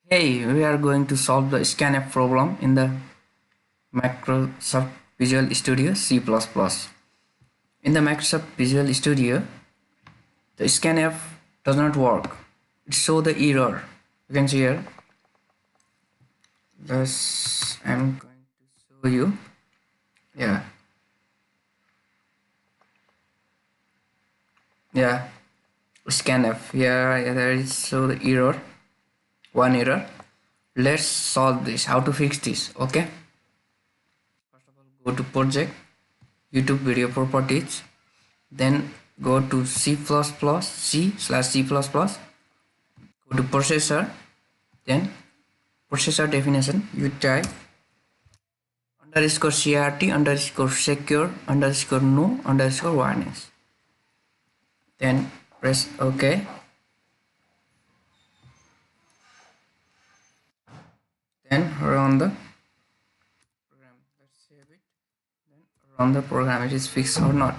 Hey, we are going to solve the Scanf problem in the Microsoft Visual Studio C++. In the Microsoft Visual Studio, the Scanf does not work. It shows the error. You can see here. Thus, I'm going to show you. Yeah, yeah. Scanf. Yeah, there is show the error. One error. Let's solve this. How to fix this? Okay. First of all, go to project, YouTube video properties. Then go to C/C, go to processor, then processor definition, you type underscore CRT underscore secure underscore no underscore warnings, then press OK, then run the program. Let's save it, then run the program. It is fixed or not.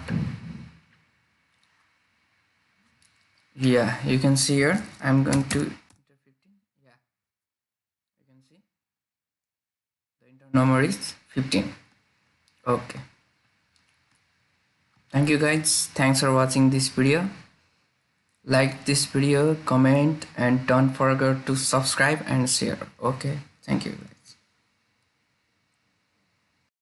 Yeah, you can see here I'm going to enter 15. Yeah, you can see the enter number is 15. Okay, thank you guys, thanks for watching this video. Like this video, comment, and don't forget to subscribe and share. Okay, thank you.